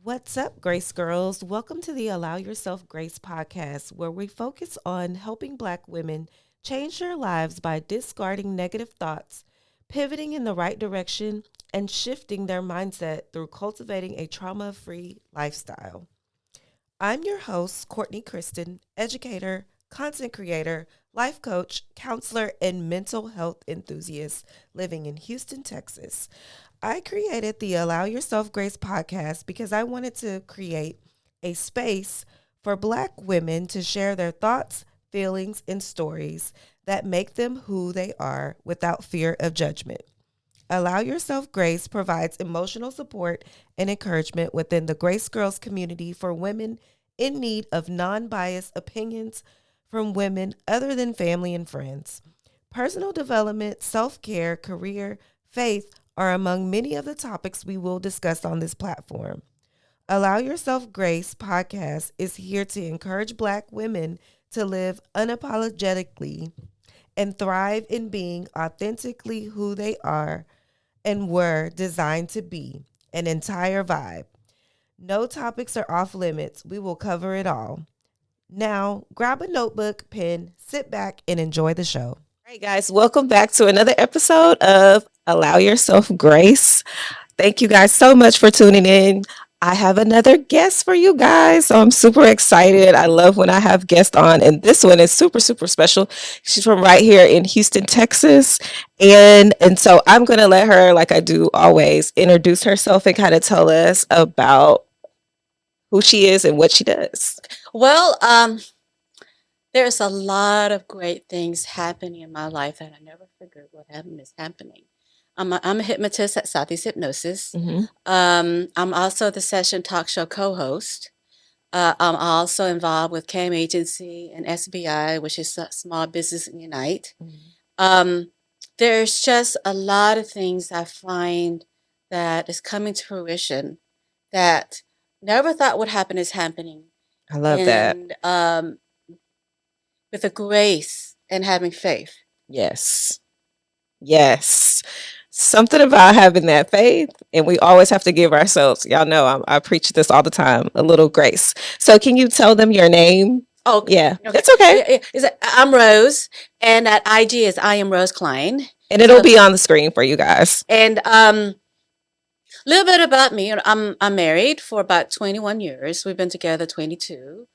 What's up, Grace Girls? Welcome to the Allow Yourself Grace podcast, where we focus on helping Black women change their lives by discarding negative thoughts, pivoting in the right direction, and shifting their mindset through cultivating a trauma free lifestyle. I'm your host, Courtney Kristen, educator, content creator, life coach, counselor, and mental health enthusiast living in Houston, Texas. I created the Allow Yourself Grace podcast because I wanted to create a space for Black women to share their thoughts, feelings, and stories that make them who they are without fear of judgment. Allow Yourself Grace provides emotional support and encouragement within the Grace Girls community for women in need of non biased opinions from women other than family and friends. Personal development, self care, career, faith are among many of the topics we will discuss on this platform. Allow Yourself Grace podcast is here to encourage Black women to live unapologetically and thrive in being authentically who they are and were designed to be an entire vibe. No topics are off limits. We will cover it all. Now, grab a notebook, pen, sit back, and enjoy the show. All right, guys, welcome back to another episode of Allow Yourself Grace. Thank you guys so much for tuning in. I have another guest for you guys. So I'm super excited. I love when I have guests on, and this one is super, super special. She's from right here in Houston, Texas. And so I'm gonna let her, like I do always, introduce herself and kind of tell us about who she is and what she does. Well, there's a lot of great things happening in my life that I never figured would happen is happening. I'm a hypnotist at Southeast Hypnosis. Mm-hmm. I'm also the session talk show co-host. I'm also involved with CAM Agency and SBI, which is Small Business Unite. Um, there's just a lot of things I find that is coming to fruition that never thought would happen is happening. I love that. And with a grace and having faith. Yes. Yes. Something about having that faith, and we always have to give ourselves, y'all know I preach this all the time, a little grace. So, can you tell them your name? Oh, Yeah, okay. it's okay. I'm Rose, and at IG is I am Rose Klein. And it'll be on the screen for you guys. And a little bit about me. I'm married for about 21 years. We've been together 22.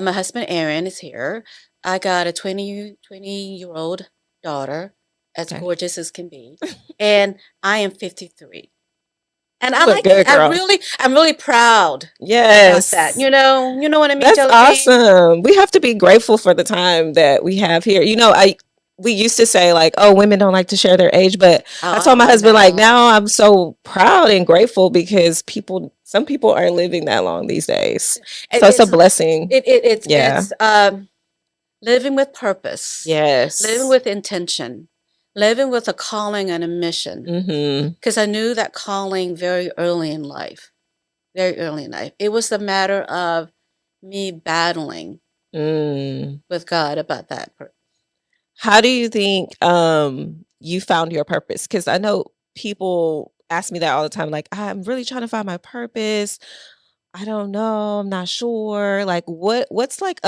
My husband Aaron is here. I got a 20-year old daughter, as Okay. gorgeous as can be, and I am 53. And I You look like it. good, girl. I'm really proud about that. Yes. You know what I mean, That's Jelly Bean? awesome. We have to be grateful for the time that we have here. We used to say like, oh, women don't like to share their age, but I told my Oh husband like, no. now I'm so proud and grateful because some people aren't living that long these days. It, So it's a it's blessing. Yeah. it's living with purpose, living Yes. with intention, living with a calling and a mission. Mm-hmm. Because I knew that calling very early in life. Very early in life. It was a matter of me battling Mm. with God about that purpose. How do you think you found your purpose? Because I know people ask me that all the time. Like, I'm really trying to find my purpose. I don't know. I'm not sure. Like, what's like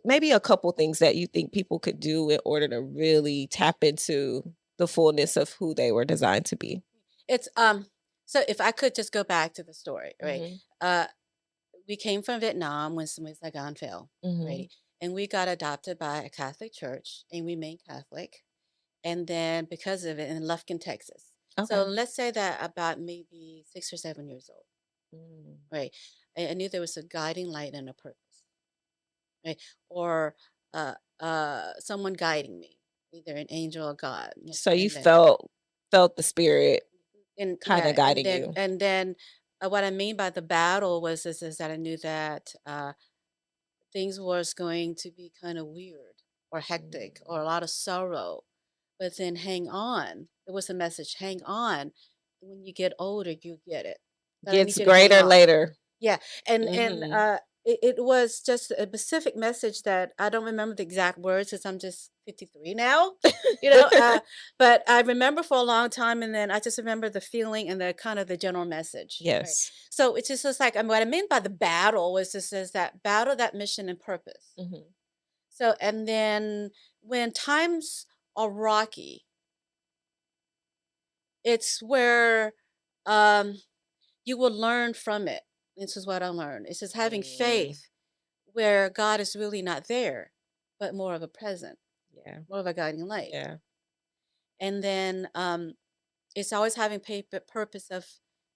maybe a couple things that you think people could do in order to really tap into the fullness of who they were designed to be? It's so if I could just go back to the story, right? Mm-hmm. Uh we came from Vietnam when Saigon fell, Mm-hmm. right? And we got adopted by a Catholic church and we remained Catholic. And then because of it in Lufkin, Texas. So Okay. let's say that about maybe 6 or 7 years old, Mm. right? I knew there was a guiding light and a purpose, right? Or someone guiding me, either an angel or God. So you And then felt the spirit and kind of yeah, guiding you. and then what I mean by the battle is that I knew that things was going to be kind of weird or hectic or a lot of sorrow. But then hang on. It was a message, hang on. When you get older, you get it. But I Gets need you to hang greater on. later. Yeah. And Mm-hmm. it was just a specific message that I don't remember the exact words since I'm just 53 now, you know, but I remember for a long time, and then I just remember the feeling and the kind of the general message, right? Yes. So it's just like, what I meant by the battle was just is that battle, that mission and purpose. Hmm. So, and then when times are rocky, it's where um, you will learn from it. This is what I learned. It's just having Mm, faith where God is really not there, but more of a present, yeah. more of a guiding light. Yeah. And then it's always having purpose of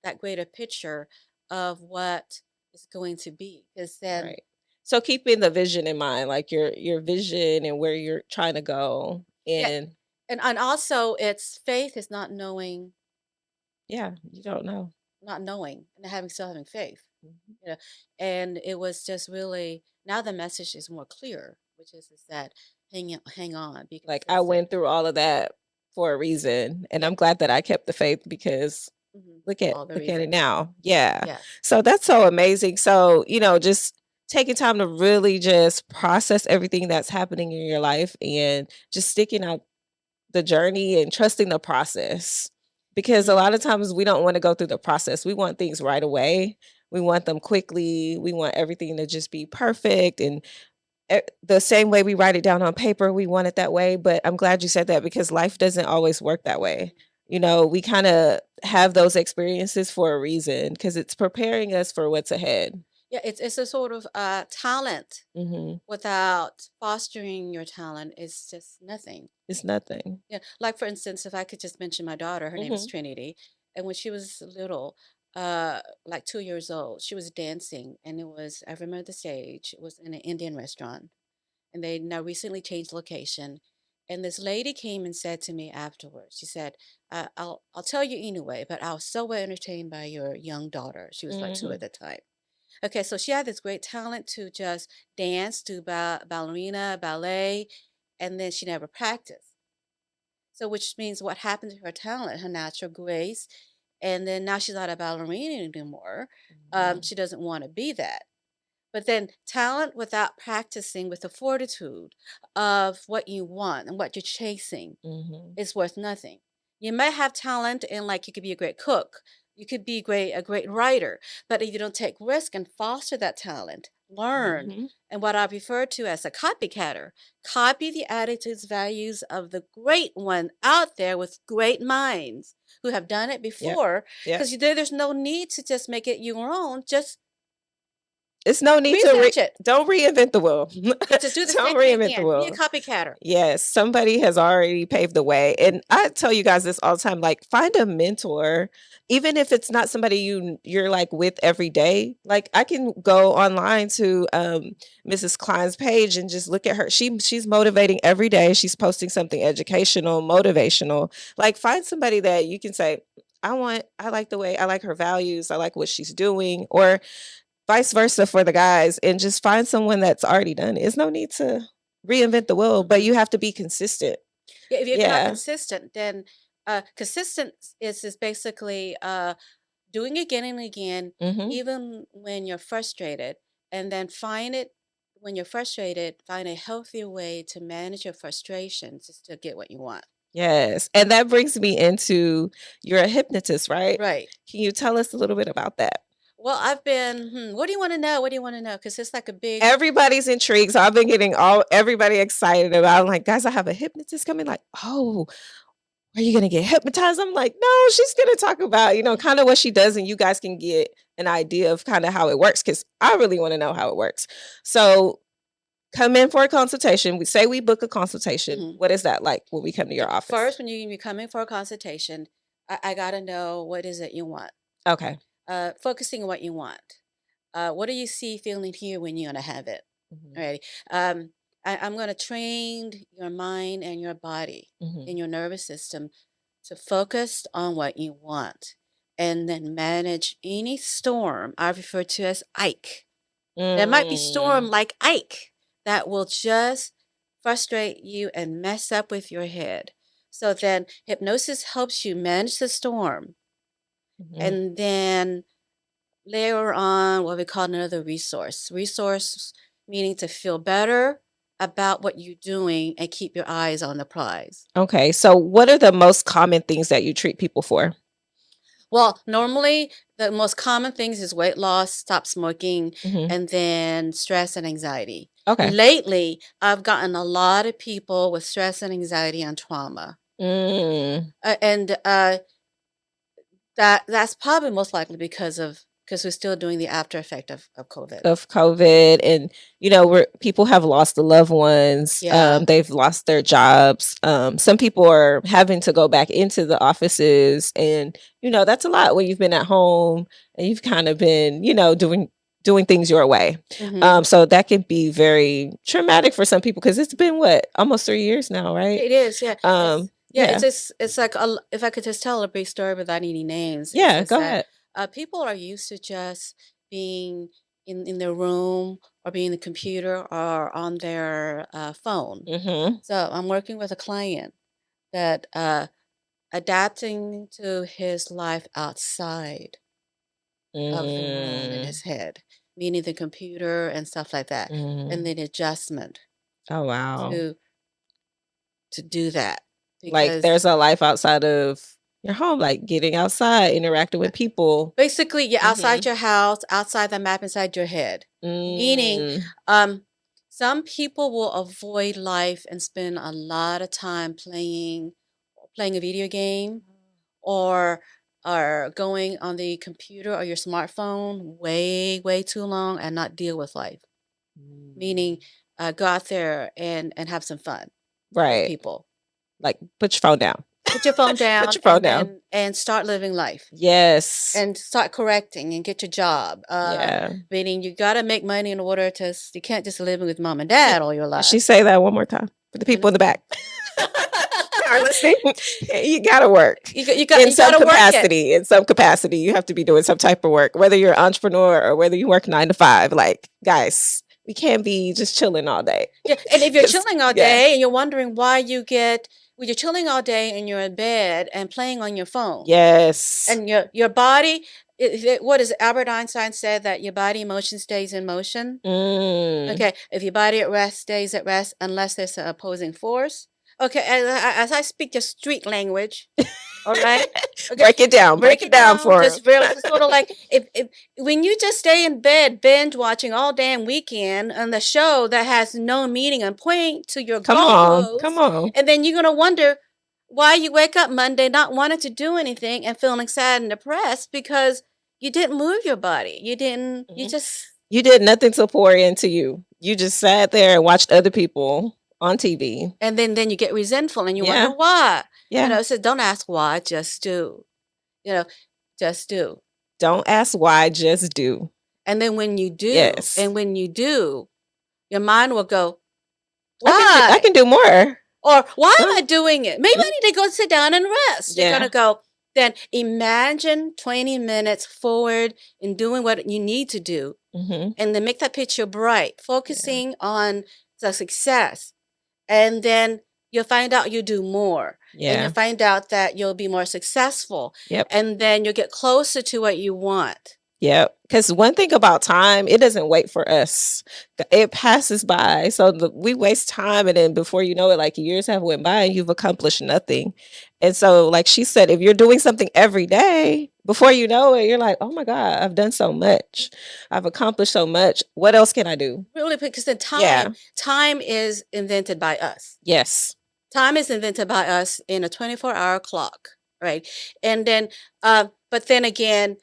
that greater picture of what is going to be. Because then, Right. So keeping the vision in mind, like your vision and where you're trying to go. yeah, And and also it's faith is not knowing, yeah, you don't know. not knowing, and having still having faith. Mhm. You know, and it was just really now the message is more clear, which is that hang on, be Like I consistent. went through all of that for a reason, and Yeah. I'm glad that I kept the faith because look For at all the look at it reasons. now. Yeah. Yeah. So that's so amazing. So, just taking time to really just process everything that's happening in your life and just sticking out the journey and trusting the process. Because a Mhm. lot of times we don't want to go through the process. We want things right away. We want them quickly. We want everything to just be perfect and the same way we write it down on paper, we want it that way. But I'm glad you said that because life doesn't always work that way. We kind of have those experiences for a reason because it's preparing us for what's ahead. Yeah, it's a sort of talent Hmm. without fostering your talent is just nothing. It's nothing. Yeah, like for instance, if I could just mention my daughter, her name is Hmm. Trinity, and when she was little, like 2 years old, she was dancing, and it was I remember the stage. It was in an Indian restaurant, and they now recently changed location. And this lady came and said to me afterwards, she said, I'll tell you anyway, but I was so well entertained by your young daughter. She was like 2 at Hmm. the time. Okay, so she had this great talent to just dance, do ballerina, ballet, and then she never practiced. So, which means what happened to her talent, her natural grace, and then now she's not a ballerina anymore. Hmm. She doesn't want to be that. But then talent without practicing with the fortitude of what you want and what you're chasing Hmm. is worth nothing. You may have talent and like you could be a great cook, you could be a great writer, but if you don't take risk and foster that talent, learn, Hmm. and what I refer to as a copycatter, copy the attitudes, values of the great one out there with great minds who have done it Yep. before, Yep. because there's no need to just make it your own. Just It's no need to research it. don't reinvent the wheel. Yeah, just do the Don't same thing reinvent the again. Be a wheel. copycatter. Yes, somebody has already paved the way. And I tell you guys this all the time, like find a mentor, even if it's not somebody you're like with every day. Like I can go online to Mrs. Klein's page and just look at her. She's motivating every day. She's posting something educational, motivational. Like find somebody that you can say, I like the way I like her values, I like what she's doing, or vice versa for the guys, and just find someone that's already done it. There's no need to reinvent the wheel, but Mhm. you have to be consistent. Yeah, if you're not Yeah. consistent, then consistent is basically doing it again and again, Mhm. even when you're frustrated, and then find it when you're frustrated, find a healthier way to manage your frustrations just to get what you want. Yes, and that brings me into you're a hypnotist, right? Right. Can you tell us a little bit about that? Well, I've been, what do you want to know? What do you want to know? Because it's like a big, Everybody's intrigued, so I've been getting all everybody excited about. I'm like, guys, I have a hypnotist coming. Like, oh, are you gonna get hypnotized? I'm like, no, she's gonna talk about, kind of what she does, and you guys can get an idea of kind of how it works because I really want to know how it works. So come in for a consultation. We say we book a consultation. mhm. What is that like when we come to So your office? first, when you come in for a consultation, I got to know what is it you want. Okay. Focusing on what you want. What do you see, feeling, hear when you're going to have it? Mhm. Alrighty. I'm going to train your mind and your body Mhm. and your nervous system to focus on what you want and then manage any storm I refer to as Ike. There might be storm Mm. like Ike that will just frustrate you and mess up with your head. So then hypnosis helps you manage the storm Mhm. and then layer on what we call another resource. Resource meaning to feel better about what you're doing and keep your eyes on the prize. Okay. So what are the most common things that you treat people for? Well, normally the most common things is weight loss, stop smoking, Mhm. and then stress and anxiety. Okay. Lately, I've gotten a lot of people with stress and anxiety and trauma. Mm. And that's probably most likely because we're still doing the after effect of COVID. Of COVID, and where people have lost the loved ones, Yeah. they've lost their jobs. Some people are having to go back into the offices, and that's a lot when you've been at home and you've kind of been doing things your way. Mhm. So that can be very traumatic for some people because it's been what, almost 3 years now, right? It is, yeah. Yeah. It's like if I could just tell a brief story without any names, it's Yeah, just go that ahead. people are used to just being in their room or being in the computer or on their phone. Mhm. So I'm working with a client that adapting to his life outside of the room in Mm. his head, meaning the computer and stuff like that, and Mm. then adjustment Oh, wow. to do that Like, because there's a life outside of your home, like getting outside, interacting with people. basically, you're outside Mhm. your house, outside the map, inside your head. Meaning, Mm. some people will avoid life and spend a lot of time playing a video game or going on the computer or your smartphone way too long and not deal with life. Mm. Meaning, go out there and have some fun with Right. people. Like, put your phone down. Put your phone Put down your phone down. and start living life. Yes. And start correcting and get your job. Yeah. Meaning you got to make money in order to, you can't just live with mom and dad all your She life. say that one more time for the people in the back. Are listening? You gotta work. You In some got to work it. capacity. In some capacity, you have to be doing some type of work, whether you're an entrepreneur or whether you work 9 to 5. Like, guys, we can't be just chilling all day. Yeah, and if you're 'Cause, chilling all yeah. day and you're wondering why when you're chilling all day and you're in bed and playing on your phone, Yes. and your body, what is it? Albert Einstein said that your body emotion stays in motion. Mm. Okay, if your body at rest stays at rest unless there's an opposing force. Okay, as I speak just street language, all right? Okay, Break it down. Break it down for 'em. just real. It's sort of like if when you just stay in bed binge watching all damn weekend on the show that has no meaning and point to your Come on. goalposts, Come on. and then you're gonna wonder why you wake up Monday not wanting to do anything and feeling sad and depressed because you didn't move your body. You didn't. You Mhm. just. You did nothing to pour into you. You just sat there and watched other people on TV. And then you get resentful and you Yeah. wonder why. Yeah. So don't ask why, just do. Just do. Don't ask why, just do. And then when you do, Yes. your mind will go, I why? can do more. Or why am I doing it? Maybe I need to go sit down and rest. You're Yeah. gonna go, then imagine 20 minutes forward in doing what you need to do. Mhm. And then make that picture bright, focusing on the success. And then you'll find out you do more. And Yeah. you'll find out that you'll be more successful. Yep. And then you'll get closer to what you want. Yep. Because one thing about time, it doesn't wait for us. It passes by. So we waste time, and then before you know it, like years have went by and you've accomplished nothing. And so, like she said, if you're doing something every day, before you know it, you're like, oh my God, I've done so much. I've accomplished so much. What else can I do? Really, because the Yeah. time is invented by us. Yes. Time is invented by us in a 24-hour clock, right? And then, but then again,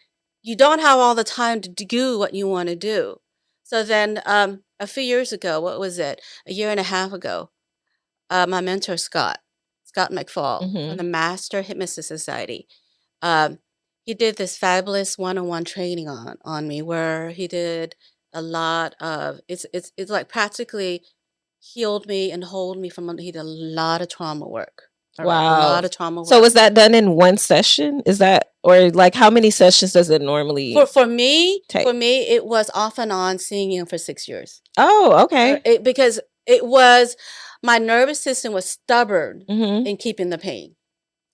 you don't have all the time to do what you want to do. So then, a few years ago, what was it? A year and a half ago, my mentor Scott McFall from the Mhm. Master Hypnosis Society, um, he did this fabulous one-on-one training on me, where he did a lot of it's like practically healed me and hold me from he did a lot of trauma work. All right, a Wow. lot of trauma So work. was that done in one session? Is that, or like how many sessions does it normally For me, take? it was off and on seeing him for 6 years. Oh, okay. Because it was my nervous system was stubborn Mhm. in keeping the pain.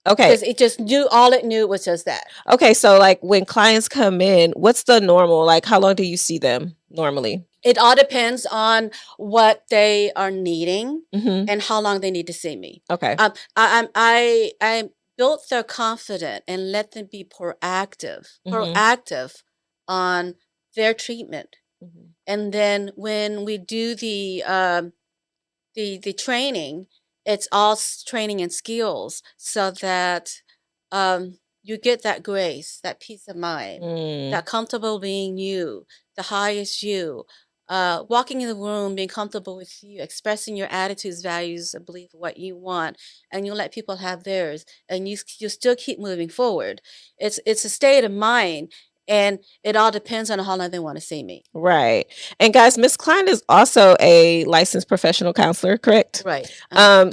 Okay. Because it just knew, all it knew was just that. Okay, so like when clients come in, what's the normal? Like, how long do you see them normally? It all depends on what they are needing Mm-hmm. and how long they need to see me. Okay. I built their confidence and let them be proactive on their treatment. Mm-hmm. And then when we do the training, it's all training and skills, so that you get that grace, that peace of mind, that comfortable being you, the highest you, walking in the room, being comfortable with you, expressing your attitudes, values, and belief, what you want, and you let people have theirs, and you still keep moving forward. It's a state of mind, and it all depends on how long they want to see me. Right. And guys, Miss Klein is also a licensed professional counselor, correct? Right.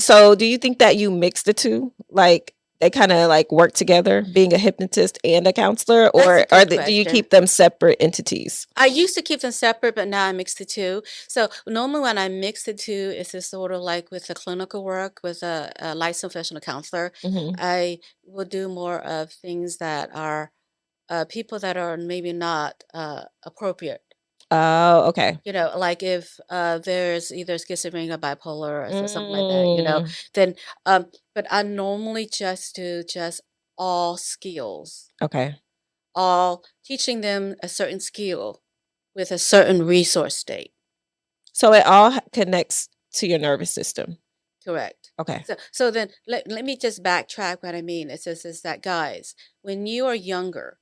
So do you think that you mix the two? Like they kind of like work together, being a hypnotist and a counselor, or do you keep them separate entities? I used to keep them separate, but now I mix the two. So normally when I mix the two, it's just sort of like with the clinical work with a licensed professional counselor. Mm-hmm. I will do more of things that are people that are maybe not appropriate. Oh, okay. You know, like if there's either schizophrenia, bipolar, or something like that, you know, then, but I normally just do just all skills, Okay. all teaching them a certain skill with a certain resource state. So it all connects to your nervous system. Correct. Okay. So then let me just backtrack what I mean. It's just is that, guys, when you are younger,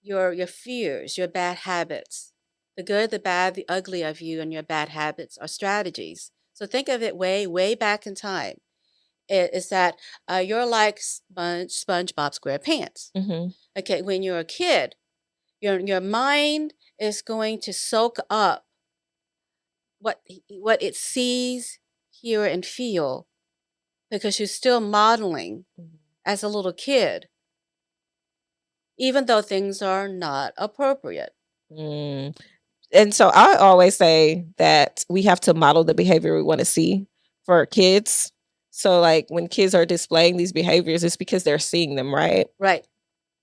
your fears, your bad habits, the good, the bad, the ugly of you and your bad habits are strategies. So think of it way back in time. Is that you're like SpongeBob SquarePants. Mm-hmm. Okay, when you're a kid, your mind is going to soak up what it sees, hear, and feel, because you're still modeling as a little kid, even though things are not appropriate. Mm. And so I always say that we have to model the behavior we want to see for our kids. So like when kids are displaying these behaviors, it's because they're seeing them, right? Right.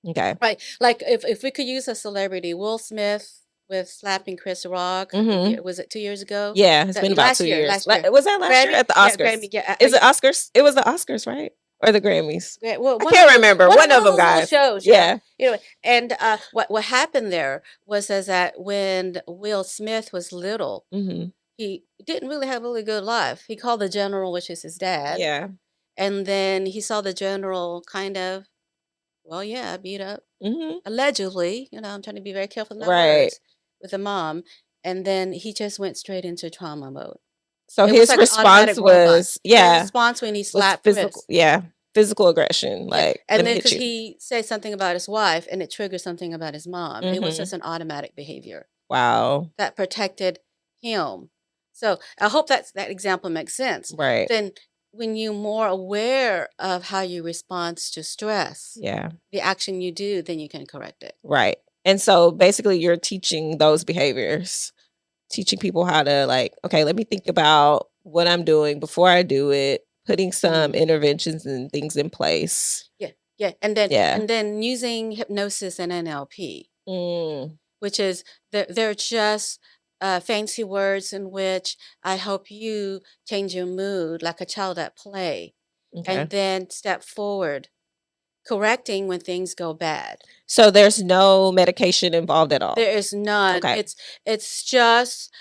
Okay. Right. Like if we could use a celebrity, Will Smith with slapping Chris Rock, was it 2 years ago? Yeah, it's been about Last 2 year, years. last year. Was that last year Grammy? at the Yeah, Oscars? Grammy. Yeah. Is it Oscars? It was the Oscars, right? Or the Grammys? Well, I can't remember. One of them, those little guys. shows, Yeah. You know, and what happened there was is that when Will Smith was little, Mm-hmm. he didn't really have a really good life. He called the general, which is his dad, Yeah. and then he saw the general kind of, well, yeah, beat up, Mm-hmm. allegedly. You know, I'm trying to be very careful with my Right. words, with the mom, and then he just went straight into trauma mode. So It was his like an response automatic robot. was, yeah, His response when he was slapped physical. Chris. Yeah, physical aggression. Yeah, Like, let and me then hit because you. he said something about his wife and it triggered something about his mom. It was Mm-hmm. just an automatic behavior Wow. that protected him. So I hope that example makes sense. Right. Then when you're more aware of how you respond to stress, Yeah. the action you do, then you can correct it. Right. And so basically you're teaching those behaviors, teaching people how to like, okay, let me think about what I'm doing before I do it, putting some interventions and things in place. Yeah, yeah, and then using hypnosis and NLP, which is they're just fancy words in which I help you change your mood like a child at play, and then step forward, correcting when things go bad. So there's no medication involved at all. There is none. Okay. It's just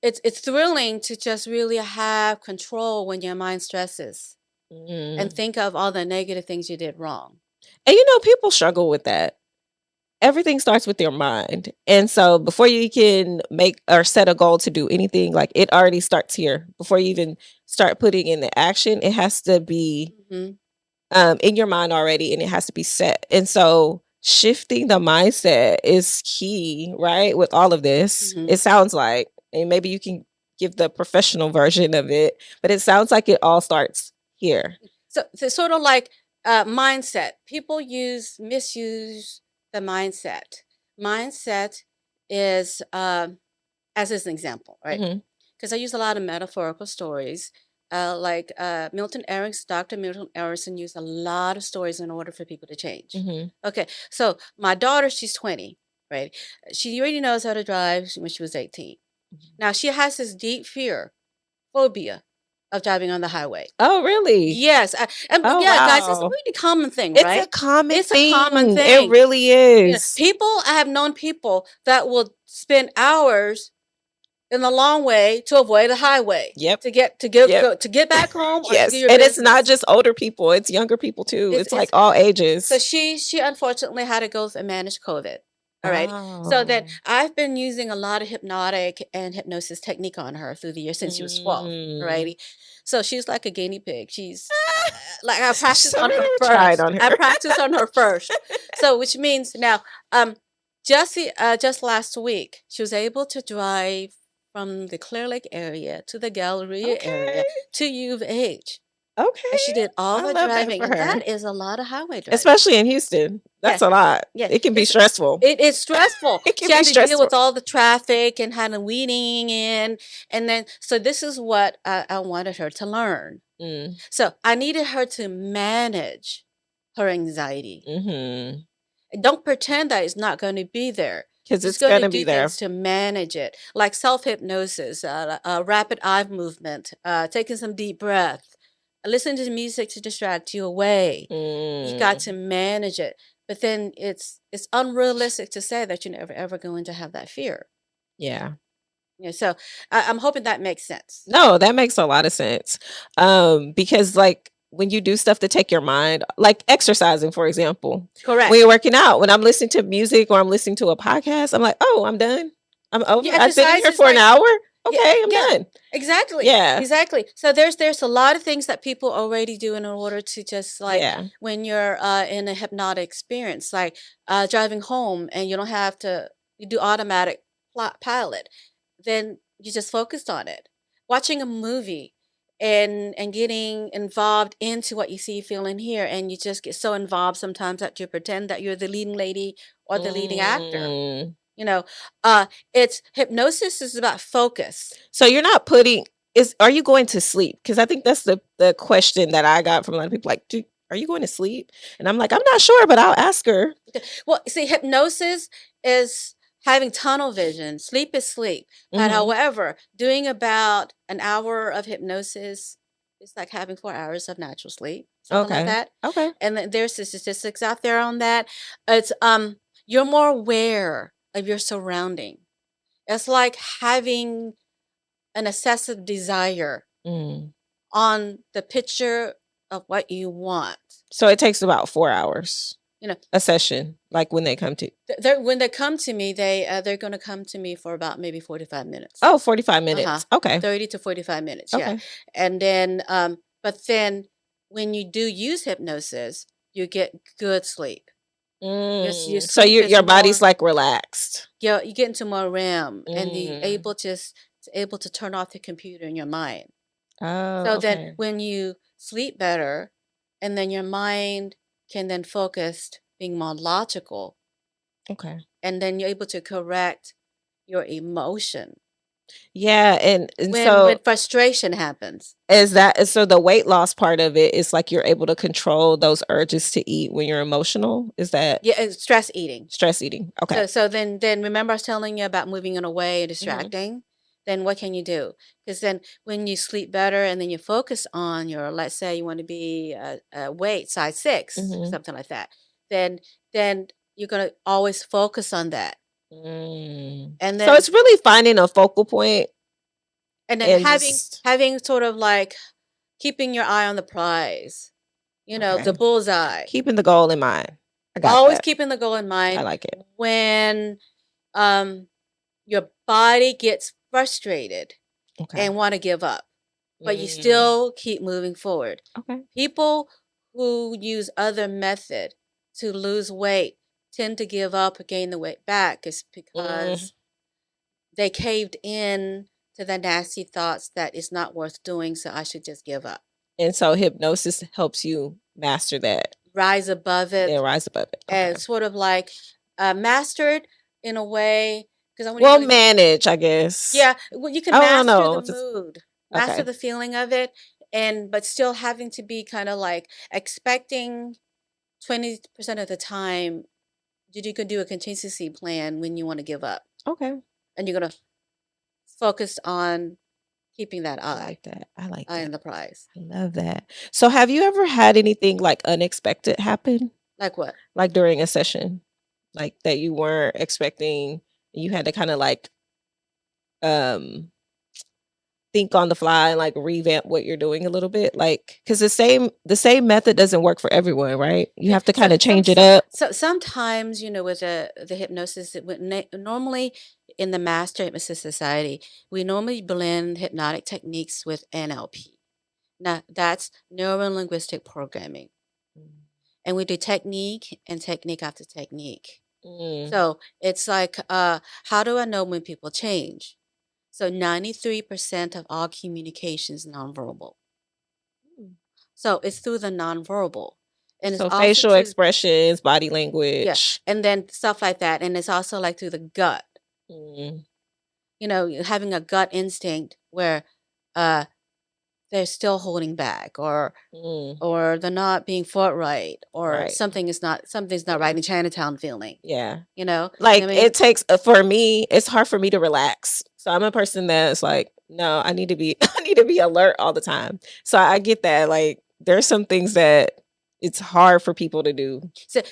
it's thrilling to just really have control when your mind stresses and think of all the negative things you did wrong. And you know, people struggle with that. Everything starts with your mind. And so before you can make or set a goal to do anything, like it already starts here. Before you even start putting in the action, it has to be in your mind already and it has to be set. And so shifting the mindset is key, right? With all of this, it sounds like, and maybe you can give the professional version of it, but it sounds like it all starts here. So it's sort of like mindset. People misuse the mindset. Mindset is, as an example, right? Because I use a lot of metaphorical stories. Milton Erickson, Dr. Milton Erickson used a lot of stories in order for people to change. Mm-hmm. Okay, so my daughter, she's 20, right? She already knows how to drive when she was 18. Now she has this deep phobia of driving on the highway. Oh, really? Yes. Oh, Yeah, guys, it's a wow. really common thing, It's right? a common It's a thing. common It thing. really You know, is. I have known people that will spend hours in the long way to avoid the highway. Yep. To get back home or to Yes. do your And business. it's not just older people, it's younger people too. It's like all ages. So she unfortunately had to go and manage COVID. All right. So then I've been using a lot of hypnotic and hypnosis technique on her through the years since she was 12. Alrighty. So she's like a guinea pig. She's like I practiced on her first. I practiced on her first. So which means now, just last week she was able to drive from the Clear Lake area to the Galleria area to U of H. Okay. And she did all the driving. And that is a lot of highway driving. Especially in Houston. That's a lot. Yeah. It can be stressful. It is stressful. She had to deal with all the traffic and had a weeding in. And then, so this is what I wanted her to learn. So I needed her to manage her anxiety. Don't pretend that it's not going to be there. Because it's going to be there. To manage it. Like self-hypnosis, rapid eye movement, taking some deep breath. Listen to music to distract you away. You got to manage it. But then it's unrealistic to say that you're never ever going to have that fear. Yeah. Yeah. So I'm hoping that makes sense. No, that makes a lot of sense. Because like when you do stuff to take your mind, like exercising, for example. Correct. When you're working out, when I'm listening to music or I'm listening to a podcast, I'm like, oh, I'm done. I'm over. I've been here for an hour. Okay, I'm done. Exactly. Yeah. Exactly. So there's a lot of things that people already do in order to just like when you're in a hypnotic experience, like driving home and you don't have to you do automatic pilot, then you just focused on it. Watching a movie and getting involved into what you see, feel, and hear, and you just get so involved sometimes that you pretend that you're the leading lady or the leading actor. You know, it's hypnosis is about focus. So you're not are you going to sleep? Because I think that's the question that I got from a lot of people. Like, are you going to sleep? And I'm like, I'm not sure, but I'll ask her. Well, see, hypnosis is having tunnel vision. Sleep is sleep. But however, doing about an hour of hypnosis is like having 4 hours of natural sleep. Something like that. Okay. And then there's the statistics out there on that. It's you're more aware of your surrounding. It's like having an excessive desire on the picture of what you want. So it takes about 4 hours. A session, like when they come to when they come to me, they're going to come to me for about maybe 45 minutes. Oh, 45 minutes. Okay. 30 to 45 minutes. Okay. Yeah. And then but then when you do use hypnosis, you get good sleep. So your body's like relaxed. Yeah, you get into more REM and you're able to turn off the computer in your mind. Oh, so then when you sleep better and then your mind can then focus being more logical. Okay. And then you're able to correct your emotion. Yeah, and when frustration happens. So the weight loss part of it is like you're able to control those urges to eat when you're emotional? Is that? Yeah, it's stress eating. Stress eating. Okay. So then remember I was telling you about moving in a way and distracting? Then what can you do? Because then when you sleep better and then you focus on your, let's say you want to be weight size 6, something like that, then you're going to always focus on that. And then, so it's really finding a focal point. And then having sort of like keeping your eye on the prize, the bullseye. Keeping the goal in mind. Always keeping the goal in mind. I like it. When your body gets frustrated and want to give up, but you still keep moving forward. Okay. People who use other method to lose weight tend to give up or gain the weight back is because they caved in to the nasty thoughts that it's not worth doing, so I should just give up. And so hypnosis helps you master that. Rise above it. Yeah, rise above it. Okay. And sort of like mastered in a way. Manage, I guess. Yeah, well, you can master the mood, master the feeling of it, but still having to be kind of like expecting 20% of the time you can do a contingency plan when you want to give up, Okay. and you're going to focus on keeping that I like that. I like eye that. on the prize. I love that. So have you ever had anything like unexpected happen? Like what? Like during a session? Like that you weren't expecting, you had to kind of like um think on the fly and like revamp what you're doing a little bit, like because the same method doesn't work for everyone, right? You have to kind of change it up. So sometimes, with the hypnosis, normally in the Master Hypnotist Society, we normally blend hypnotic techniques with NLP. Now, that's neuro linguistic programming. And we do technique and technique after technique. So it's like, how do I know when people change? So 93% of all communication is nonverbal. So it's through the nonverbal. And it's So also facial expressions, body language. and then stuff like that. And it's also like through the gut. Having a gut instinct where they're still holding back, or they're not being forthright, or something's not right in Chinatown feeling. Yeah. Like it takes for me, it's hard for me to relax. So I'm a person that's like, no, I need to be alert all the time. So I get that. Like there's some things that it's hard for people to do.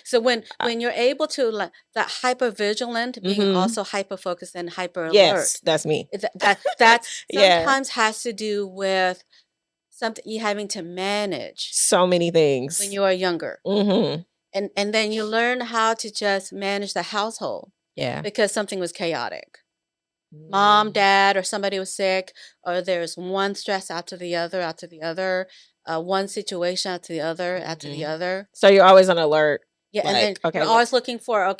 So when you're able to, like, that hyper vigilant, being also hyper focused and hyper alert. Yes, that's me. That sometimes has to do with something you having to manage so many things when you are younger. And then you learn how to just manage the household. Yeah. Because something was chaotic. Mom, dad, or somebody was sick, or there's one stress after the other, one situation after the other. So you're always on alert. Yeah, and then you're always looking for,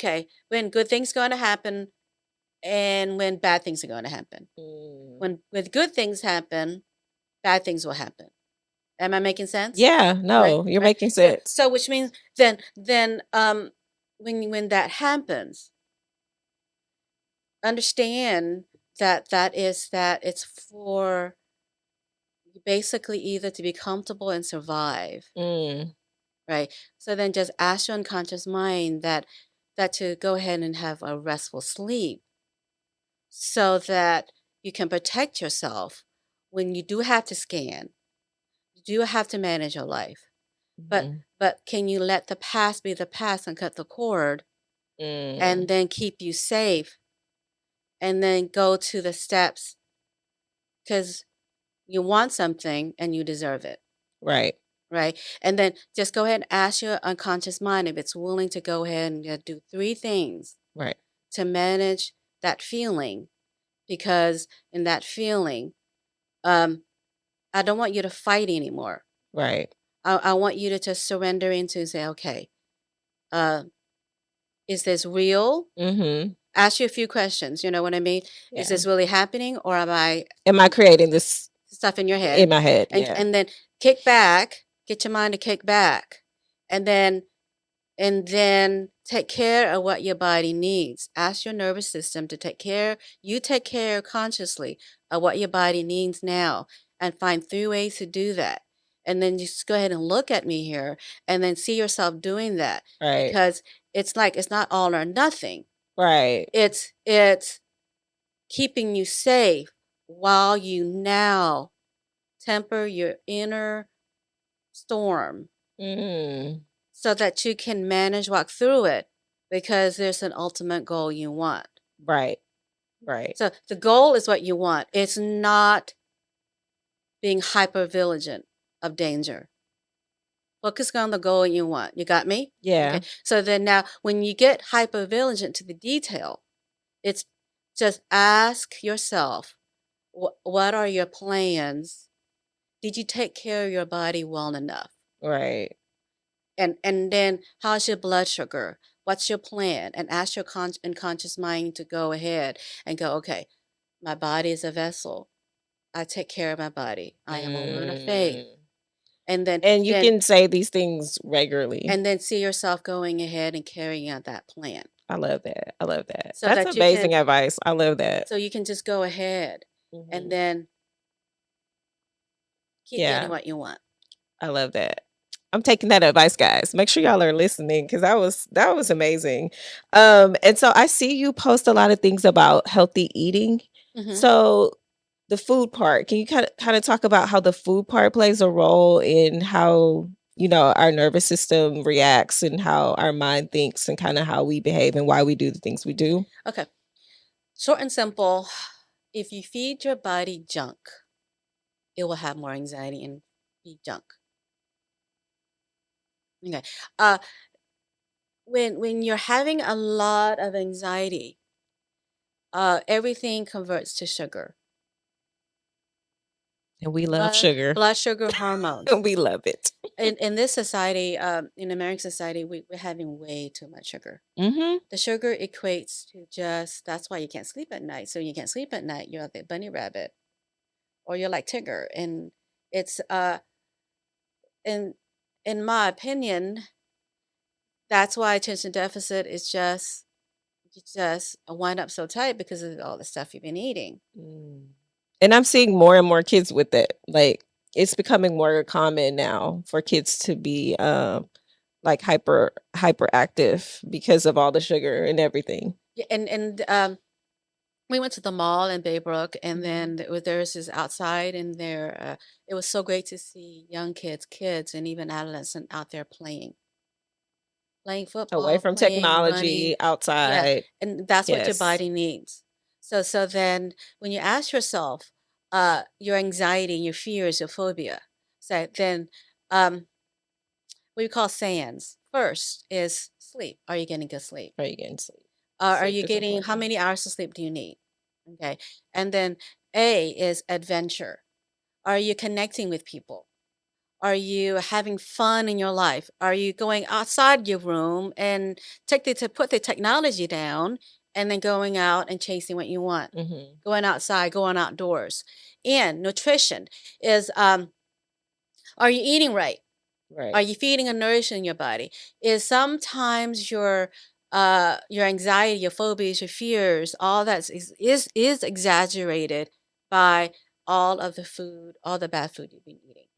when good things going to happen and when bad things are going to happen. When good things happen, bad things will happen. Am I making sense? Yeah, no, you're making sense. So which means then when that happens, understand that it's for basically either to be comfortable and survive. Right? So then just ask your unconscious mind that to go ahead and have a restful sleep so that you can protect yourself when you do have to scan. You do have to manage your life. But can you let the past be the past and cut the cord and then keep you safe and then go to the steps, because you want something and you deserve it. Right. And then just go ahead and ask your unconscious mind if it's willing to go ahead and do 3 things to manage that feeling. Because in that feeling, I don't want you to fight anymore. I want you to just surrender into and say, okay, is this real? Ask you a few questions. You know what I mean? Is this really happening, or am I creating this stuff in your head? in my head? And then kick back, get your mind to kick back, and then take care of what your body needs. Ask your nervous system to take care consciously of what your body needs now, and find 3 ways to do that. And then just go ahead and look at me here and then see yourself doing that. Because it's like, it's not all or nothing. It's keeping you safe while you now temper your inner storm so that you can walk through it, because there's an ultimate goal you want. So the goal is what you want. It's not being hyper vigilant of danger. Focus on the goal you want. You got me? Yeah. Okay. So then now when you get hyper vigilant to the detail, it's just ask yourself, what are your plans? Did you take care of your body well enough? And then how's your blood sugar? What's your plan? And ask your unconscious mind to go ahead and go, okay, my body is a vessel. I take care of my body. I am a woman of faith. And you can say these things regularly. And then see yourself going ahead and carrying out that plan. I love that. So that's amazing advice. I love that. So you can just go ahead and then keep getting what you want. I love that. I'm taking that advice, guys. Make sure y'all are listening because that was amazing. And so I see you post a lot of things about healthy eating. So the food part, can you kind of talk about how the food part plays a role in how our nervous system reacts and how our mind thinks and kind of how we behave and why we do the things we do? Okay. Short and simple. If you feed your body junk, it will have more anxiety and be junk. Okay. When you're having a lot of anxiety, everything converts to sugar. And we love sugar. Blood sugar hormones. We love it. In this society, in American society, we're having way too much sugar. The sugar equates to that's why you can't sleep at night. So you can't sleep at night, you're the bunny rabbit, or you're like Tigger. And it's in my opinion, that's why attention deficit is just wind up so tight because of all the stuff you've been eating. And I'm seeing more and more kids with it. Like it's becoming more common now for kids to be like hyperactive because of all the sugar and everything. Yeah, and we went to the mall in Baybrook, and then there's this outside, and there it was so great to see young kids, and even adolescents out there playing football, away from technology, outside. Yeah, and that's what your body needs. So then when you ask yourself, your anxiety, your fears, your phobia, so then what you call SANS. First is sleep. Are you getting good sleep? Are you getting sleep? Are you getting, how many hours of sleep do you need? Okay. And then A is adventure. Are you connecting with people? Are you having fun in your life? Are you going outside your room and to put the technology down and then going out and chasing what you want? Going outside, going outdoors. And nutrition is, are you eating right? Right. Are you feeding and nourishing your body? Is sometimes your anxiety, your phobias, your fears, all that is exaggerated by all of the food, all the bad food you've been eating.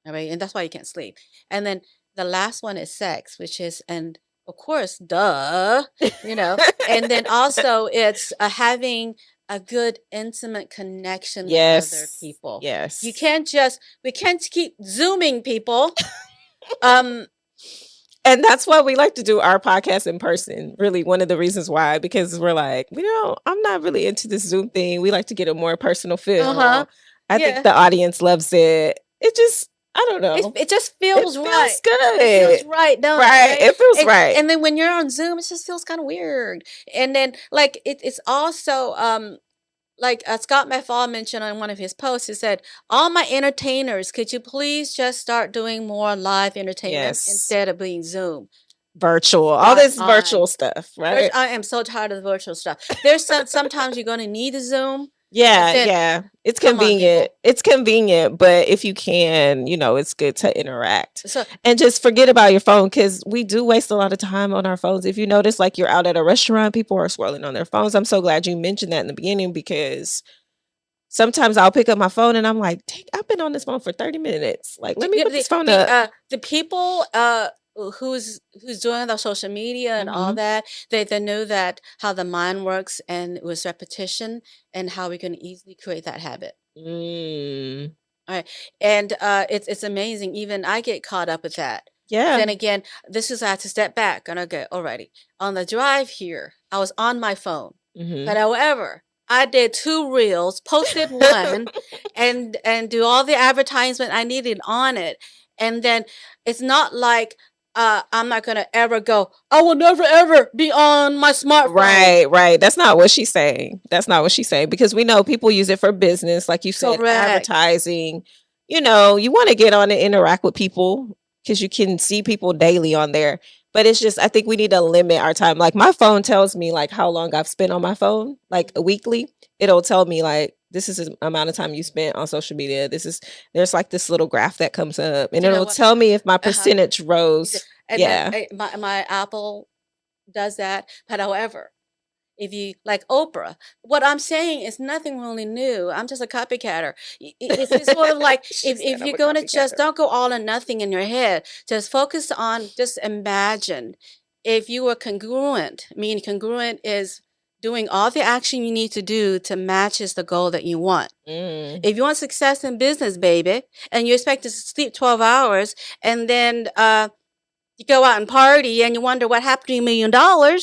All right, and that's why you can't sleep. And then the last one is sex, which is, and of course, duh, and then also it's having a good intimate connection with other people. Yes. We can't keep Zooming people. And that's why we like to do our podcast in person. Really, one of the reasons why, because we're like, I'm not really into this Zoom thing. We like to get a more personal feel. I think the audience loves it. It just, I don't know. It just feels right. It feels good. It feels right, don't it? Right. It feels right. And then when you're on Zoom, it just feels kind of weird. And then like it's also like Scott McFall mentioned on one of his posts, he said, all my entertainers, could you please just start doing more live entertainment instead of being Zoom? Virtual, all this virtual stuff, right? I am so tired of the virtual stuff. There's sometimes you're going to need a Zoom. Yeah. It's convenient. It's convenient, but if you can, it's good to interact. And just forget about your phone, because we do waste a lot of time on our phones. If you notice, like you're out at a restaurant, people are scrolling on their phones. I'm so glad you mentioned that in the beginning, because sometimes I'll pick up my phone and I'm like, I've been on this phone for 30 minutes. Like, let me put this phone up. The people who's doing the social media and all that, they know that how the mind works, and it was repetition, and how we can easily create that habit. All right. And it's amazing. Even I get caught up with that. Then again, I have to step back and I go, alrighty. On the drive here, I was on my phone. But however, I did 2 reels, posted one, and do all the advertisement I needed on it. And then it's not like I'm not going to ever go, I will never, ever be on my smartphone. Right. That's not what she's saying. Because we know people use it for business. Like you said, advertising. You want to get on and interact with people because you can see people daily on there. But it's just, I think we need to limit our time. Like my phone tells me like how long I've spent on my phone, like weekly. It'll tell me like, this is the amount of time you spent on social media. There's like this little graph that comes up, and it'll tell me if my percentage rose. And my Apple does that. But however, If you like Oprah, what I'm saying is nothing really new. I'm just a copycatter. It's sort of like if you're going to just don't go all or nothing in your head, just focus on, just imagine if you were congruent. I mean, congruent is doing all the action you need to do to matches the goal that you want. If you want success in business, baby, and you expect to sleep 12 hours and then you go out and party and you wonder what happened to $1 million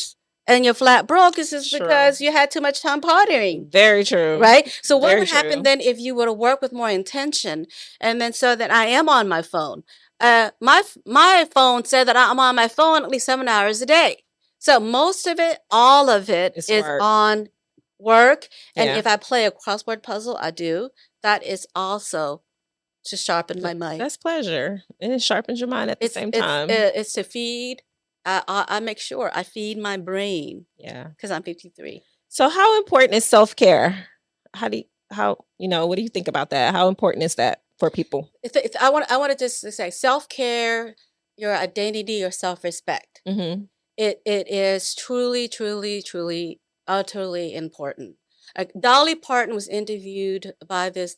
and you're flat broke, is just because you had too much time partying. Very true. Right? So what Very would happen true. then if you were to work with more intention, and then so that I am on my phone? My phone said that I'm on my phone at least 7 hours a day. So most of it, all of it It's is work. on work. And Yeah. if I play a crossword puzzle, I do. That is also to sharpen my mind. That's pleasure. And it sharpens your mind at the same time. It's to feed. I make sure I feed my brain. Yeah. Because I'm 53. So how important is self-care? What do you think about that? How important is that for people? I want to just say self-care, your identity, your self-respect. Mm-hmm. It is truly, truly, truly, utterly important. Dolly Parton was interviewed by this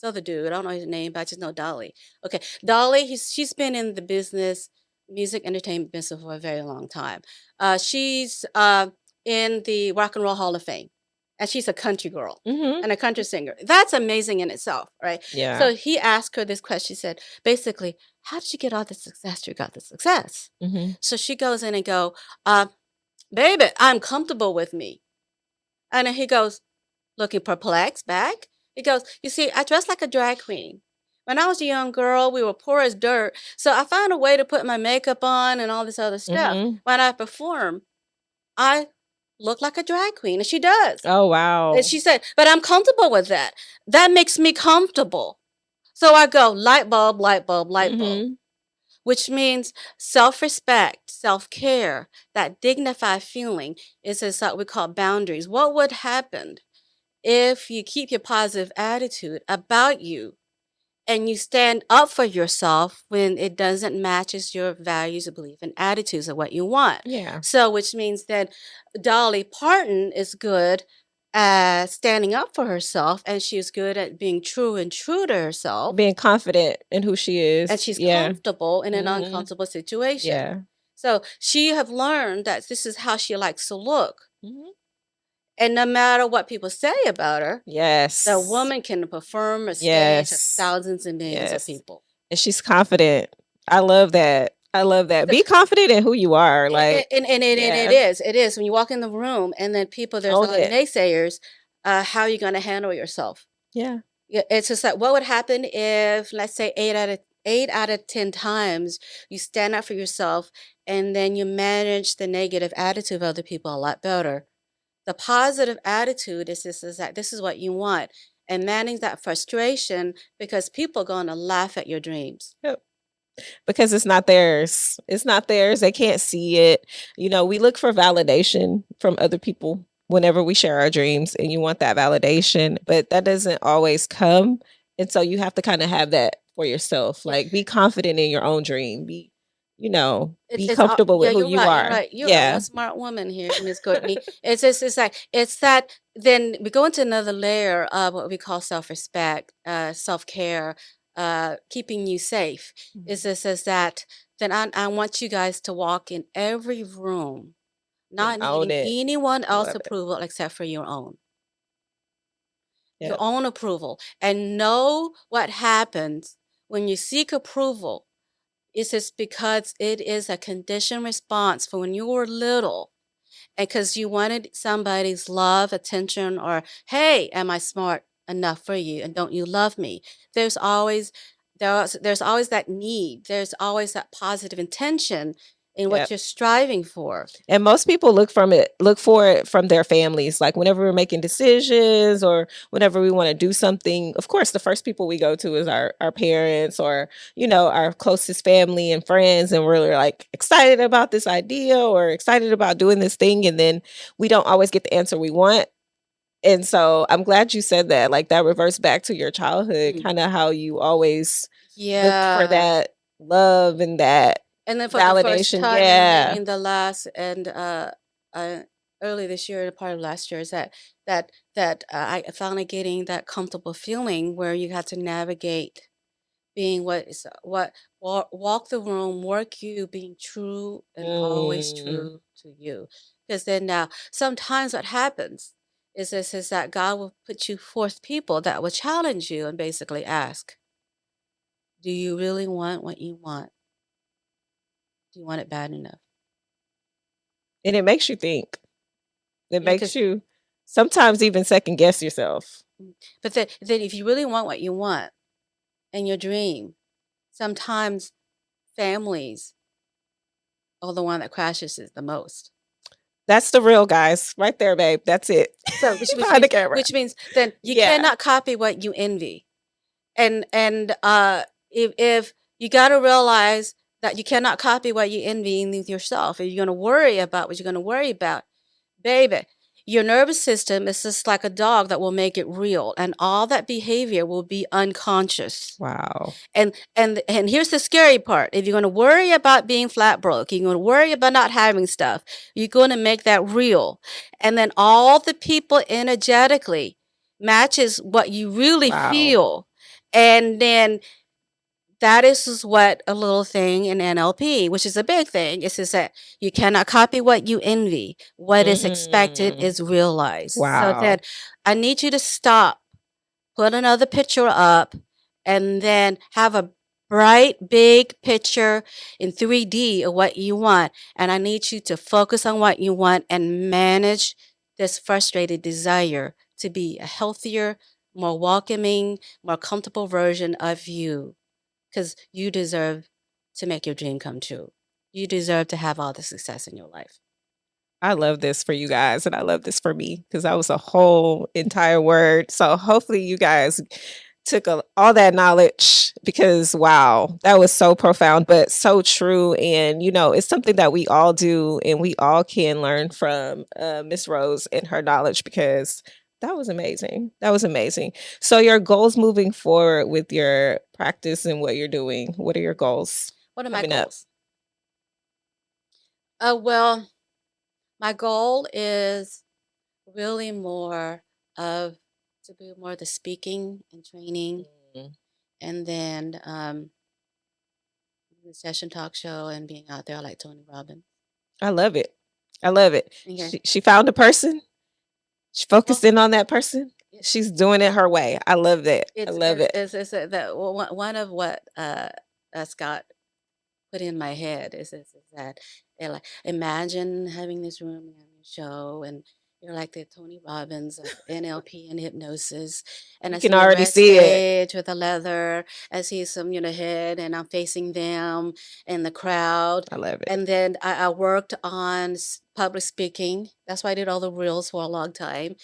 other dude. I don't know his name, but I just know Dolly. Okay, Dolly. She's been in the business, music entertainment business for a very long time. She's in the Rock and Roll Hall of Fame, and she's a country girl and a country singer. That's amazing in itself, right? Yeah. So he asked her this question. He said, basically, how did you get all the success you got the success? So she goes in and go, baby, I'm comfortable with me. And then he goes, looking perplexed back. He goes, you see, I dress like a drag queen. When I was a young girl, we were poor as dirt. So I found a way to put my makeup on and all this other stuff. When I perform, I look like a drag queen. And she does. Oh, wow. And she said, but I'm comfortable with that. That makes me comfortable. So I go, light bulb, light bulb, light bulb. Which means self-respect, self-care, that dignified feeling is what we call boundaries. What would happen if you keep your positive attitude about you and you stand up for yourself when it doesn't matches your values or belief and attitudes of what you want? Yeah. So which means that Dolly Parton is good at standing up for herself, and she's good at being true to herself. Being confident in who she is. And she's comfortable in an uncomfortable situation. Yeah. So she have learned that this is how she likes to look. And no matter what people say about her, the woman can perform a stage of thousands and millions of people. And she's confident. I love that. Be confident in who you are. Like, it is. When you walk in the room and then there's a lot of naysayers, how are you going to handle yourself? Yeah. It's just like, what would happen if, let's say, 8 out of 10 times you stand up for yourself and then you manage the negative attitude of other people a lot better. The positive attitude is that this is what you want, and managing that frustration, because people are going to laugh at your dreams. Yep. Because it's not theirs. It's not theirs. They can't see it. We look for validation from other people whenever we share our dreams, and you want that validation, but that doesn't always come. And so you have to kind of have that for yourself. Like, be confident in your own dream. Be comfortable with who you are. You're right. You're a smart woman here, Ms. Courtney. It's that then we go into another layer of what we call self-respect, self-care, keeping you safe. Is that then I want you guys to walk in every room, not needing anyone else's approval except for your own. Your own approval. And know what happens when you seek approval. It's just because it is a conditioned response for when you were little, and because you wanted somebody's love, attention, or, hey, am I smart enough for you, and don't you love me? There's always that need. There's always that positive intention in what you're striving for. And most people look for it from their families. Like, whenever we're making decisions or whenever we want to do something, of course, the first people we go to is our parents or, our closest family and friends. And we're like excited about this idea or excited about doing this thing. And then we don't always get the answer we want. And so I'm glad you said that. Like, that reverts back to your childhood, kind of how you always look for that love and that. And then for validation, the first time, and the last, and early this year, part of last year, is that I finally getting that comfortable feeling where you have to navigate being walk the room, work you, being true and always Mm. true to you. Because then now, sometimes what happens is that God will put you forth people that will challenge you and basically ask, do you really want what you want? Do you want it bad enough? And it makes you think. It Yeah, makes because you sometimes even second guess yourself. but then if you really want what you want and your dream, sometimes families are the one that crashes it the most. That's the real guys right there, babe. That's it. So which Behind the means camera. then you Yeah. cannot copy what you envy. And if you got to realize that you cannot copy what you envy in yourself. If you're going to worry about what you're going to worry about, baby, your nervous system is just like a dog that will make it real, and all that behavior will be unconscious. Wow. And here's the scary part. If you're going to worry about being flat broke, you're going to worry about not having stuff, you're going to make that real. And then all the people energetically matches what you really Wow. feel. And then that is what a little thing in NLP, which is a big thing, is just that you cannot copy what you envy. What is expected Mm. is realized. So Wow. then I need you to stop, put another picture up, and then have a bright, big picture in 3D of what you want. And I need you to focus on what you want and manage this frustrated desire to be a healthier, more welcoming, more comfortable version of you. Because you deserve to make your dream come true. You deserve to have all the success in your life. I love this for you guys, and I love this for me because that was a whole entire word. So hopefully you guys took all that knowledge because wow, that was so profound, but so true. And it's something that we all do, and we all can learn from Miss Rose and her knowledge because that was amazing. That was amazing. So your goals moving forward with your practice and what you're doing. What are your goals What are my coming up? goals? Well, my goal is really more of to be more the speaking and training, Mm. and then the session talk show and being out there like Tony Robbins. I love it. I love it. Okay. She found a person. She focused Well, in on that person. it, She's doing it her way. I love that. I it's love it. that one of what Scott put in my head is that like imagine having this room on your show and you're like the Tony Robbins of NLP and hypnosis, and You I can see a already red see it. stage with a leather. I see some head, and I'm facing them in the crowd. I love it. And then I worked on public speaking. That's why I did all the reels for a long time.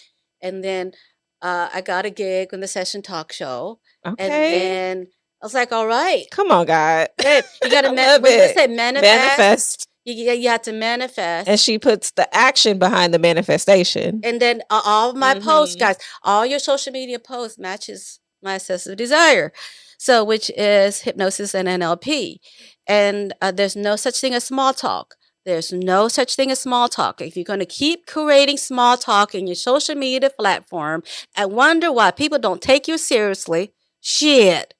And then I got a gig on the session talk show, and Okay. then I was like, all right. Come on, God. Babe, you got to I love what do they it. say? Manifest. Manifest. You have to And manifest. she puts the action behind the manifestation. And then all of my posts, Mm-hmm. guys, all your social media posts matches my obsessive desire. So, which is hypnosis and NLP. And there's no such thing as small talk. There's no such thing as small talk. If you're going to keep creating small talk in your social media platform and wonder why people don't take you seriously, shit.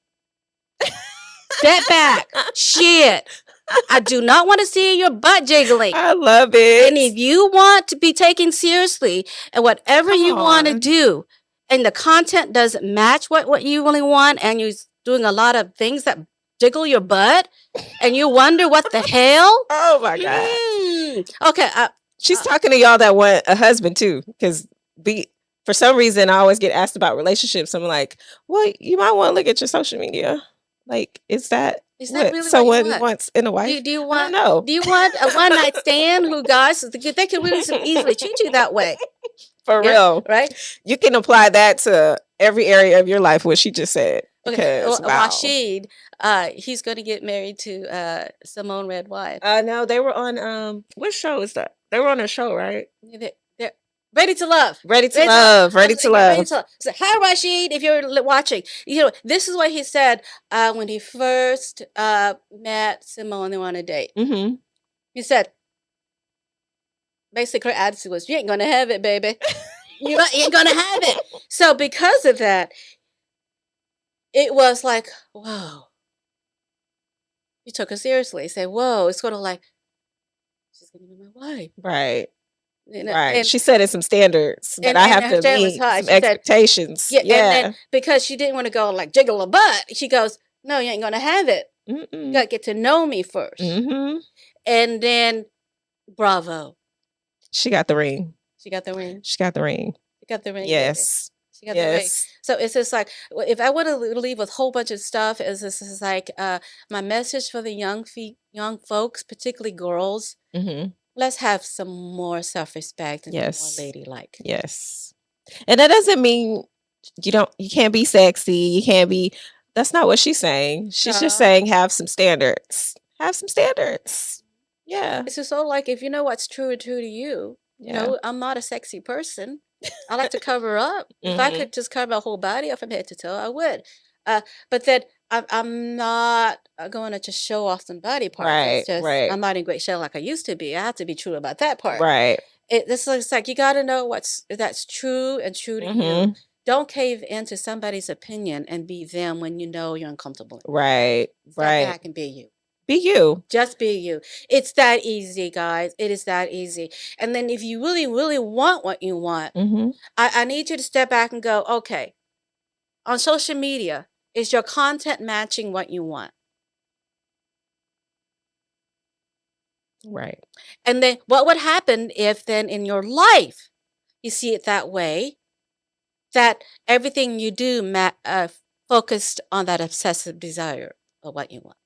Step back. Shit. I do not want to see your butt jiggling. I love And if it. you want to be taken seriously and whatever Come you want to on. do, and the content doesn't match what you really want, and you're doing a lot of things that jiggle your butt, and you wonder what the hell? Oh my God. Okay. She's talking to y'all that want a husband too. Because for some reason I always get asked about relationships. I'm like, well, you might want to look at your social media. Like, is that Is that what really what you someone want? wants in a wife? Do you I don't want know. do you want a one night stand who guys they can really easily treat you that way? For Yeah, real. right? You can apply that to every area of your life, what she just said. Okay, Because wow. Rashid, he's going to get married to Simone Red Wine. No, they were on what show is that? They were on a show, right? They're Ready to Love. Ready to Love. Ready to Love. So, hi, Rashid, if you're watching. This is what he said when he first met Simone. They were on a date. Mm-hmm. He said, basically her attitude was, you ain't gonna have it, baby. You ain't gonna have it. So because of that, it was like, whoa. You took her seriously. Say, whoa. It's sort of like, she's gonna be my wife. Right. You know, Right. She set some standards that I have her to standard was meet, high. some She said, expectations. yeah, and Yeah. then because she didn't want to go like jiggle a butt, she goes, no, you ain't gonna have it. You Mm-mm. gotta get to know me 1st. Mm-hmm. And then, bravo. She got the ring. She got the ring. She got the ring. She got the ring, baby. Yes. She got the ring. Yes. So it's just like, if I were to leave with a whole bunch of stuff, is like my message for the young folks, particularly girls. Mm-hmm. Let's have some more self-respect and Yes. more ladylike. Yes. And that doesn't mean you can't be sexy. You can't be, that's not what she's saying. She's just No. saying have some standards. Have some standards. Yeah. It's just so like, if you know what's true to you, you Yeah. know, I'm not a sexy person. I like to cover up. If I could just cover my whole body up from head to toe, I would. But then I'm not going to just show off some body parts. Right. It's just, Right. I'm not in great shape like I used to be. I have to be true about that part. Right. This looks like you got to know that's true and true to you. Don't cave into somebody's opinion and be them when you know you're uncomfortable. Right. Step Right. back and be you. Be you. Just be you. It's that easy, guys. It is that easy. And then if you really, really want what you want, I need you to step back and go, okay, on social media, is your content matching what you want? Right. And then what would happen if then in your life you see it that way, that everything you do focused on that obsessive desire of what you want?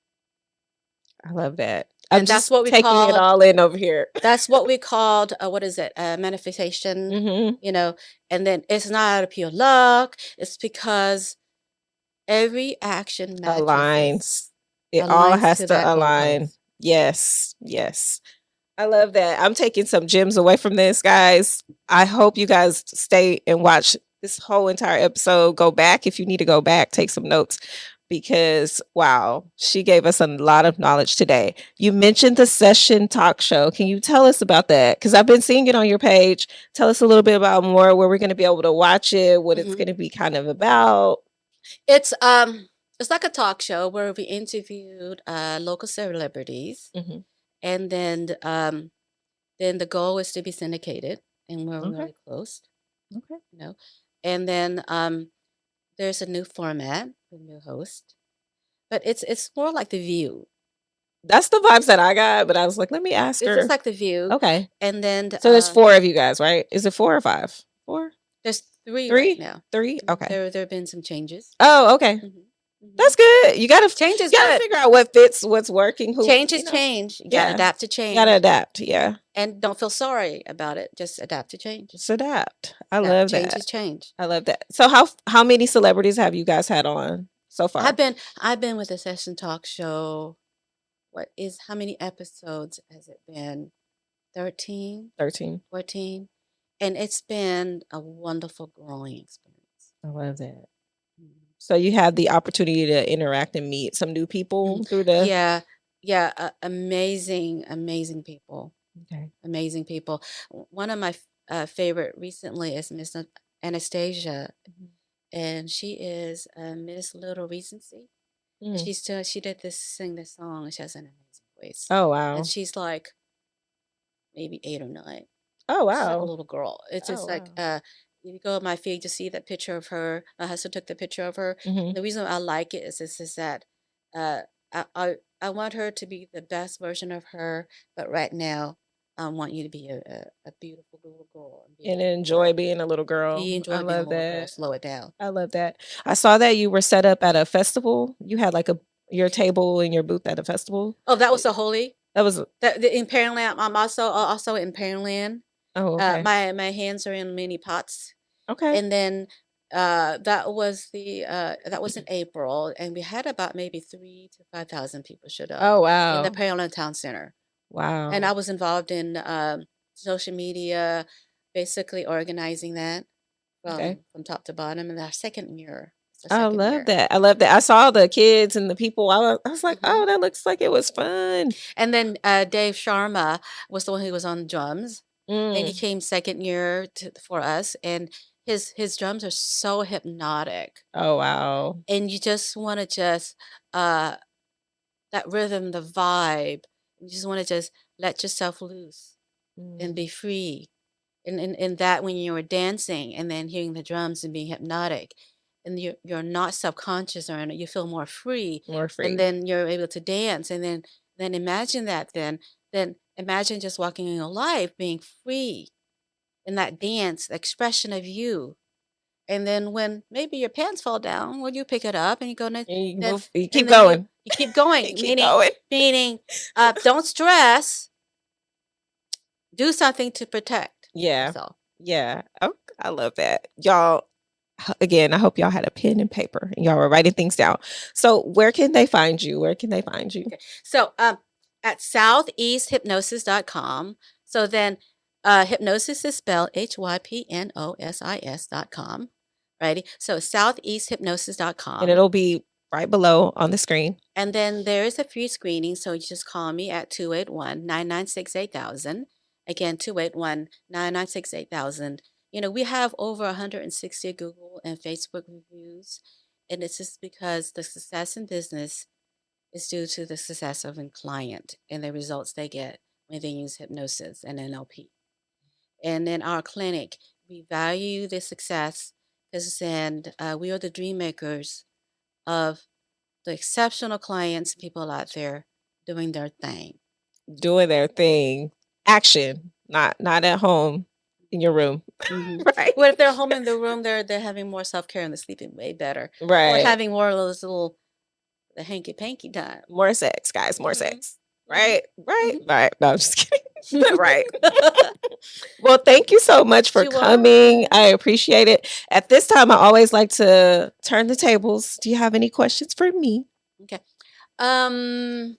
I love that. And that's what we taking call it all in over here. That's what we called, what is it? Manifestation, you know, and then it's not out of pure luck. It's because every action Aligns. It all has to align. Yes. Yes. I love that. I'm taking some gems away from this, guys. I hope you guys stay and watch this whole entire episode. Go back if you need to go back, take some notes, because wow, she gave us a lot of knowledge today. You mentioned the session talk show. Can you tell us about that? Because I've been seeing it on your page. Tell us a little bit about more, where we're going to be able to watch it, what it's going to be kind of about. It's like a talk show where we interviewed local celebrities, and then the goal is to be syndicated, and we're really close. Okay, you know, and then there's a new format, a new host, but it's more like The View. That's the vibes that I got, but I was like, let me ask her. It's just like The View. Okay. And then so there's 4 of you guys, right? Is it 4 or 5? 4? There's 3 right now. 3? Okay. There have been some changes. Oh, okay. That's good. You gotta figure out what fits, what's working. Change is change. You gotta adapt to change. You gotta adapt, yeah. And don't feel sorry about it. Just adapt to change. Just adapt. I love that. Change is change. I love that. So how many celebrities have you guys had on so far? I've been with the Session Talk Show. How many episodes has it been? 13? 13. 14. And it's been a wonderful growing experience. I love that. So you have the opportunity to interact and meet some new people through the... Yeah, amazing people. Okay. Amazing people. One of my favorite recently is Miss Anastasia, and she is Miss Little Recency. She did sing this song, and she has an amazing voice. Oh wow! And she's like maybe 8 or 9. Oh wow! She's like a little girl. It's just like you go on my feed to see that picture of her. My husband took the picture of her. The reason I like it is that I want her to be the best version of her, but right now I want you to be a beautiful little girl and enjoy being a little girl. Enjoy being a little girl. Slow it down. I love that. I saw that you were set up at a festival. You had like your table and your booth at a festival. Oh, that was the Holy. That was in Pearland. I'm also in Pearland. Oh, okay. My hands are in many pots. Okay. And then that was in April, and we had about maybe 3,000 to 5,000 people showed up. Oh wow! In the Pearland Town Center. Wow. And I was involved in social media, basically organizing that from top to bottom. And our second year. I love that. I love that. I saw the kids and the people. I was like, oh, that looks like it was fun. And then Dave Sharma was the one who was on drums. and he Mm. came second year for us, and his drums are so hypnotic, Oh, wow. and you just want to just uh that rhythm, the vibe, you just want to just let yourself loose and be Mm. free. And that when you were dancing and then hearing the drums and being hypnotic, and you're not self-conscious or you feel more free, More and free. then you're able to dance, and then imagine that, then imagine just walking in your life being free in that dance, the expression of you. And then when maybe your pants fall down, well, you pick it up and you go, And you then move, you and keep then you going. you keep You going, keep meaning going. meaning don't stress, do something to protect Yeah. yourself. Yeah. Oh, I love that. Y'all, again, I hope y'all had a pen and paper and y'all were writing things down. So, where can they find you? Where can they find you? Okay. So at southeasthypnosis.com. So then hypnosis is spelled hypnosis.com. Righty. So And southeasthypnosis.com. it'll be right below on the screen. And then there is a free screening. So you just call me at 281-996-8000. Again, 281-996-8000. We have over 160 Google and Facebook reviews. And it's just because the success in business is due to the success of a client and the results they get when they use hypnosis and NLP. And in our clinic, we value the success because then we are the dream makers of the exceptional clients, people out there doing their thing. Doing their thing. Action, not at home in your room. Right. Well, if they're home in the room, they're having more self care and they're sleeping way better, or Right. having more of those little the hanky panky time. More sex, guys, more Mhm. sex. Mhm. Right? Right? Mhm. Right. No, I'm just kidding. But right. Well, thank you so much for You're coming. welcome. I appreciate it. At this time, I always like to turn the tables. Do you have any questions for me? Okay. Um,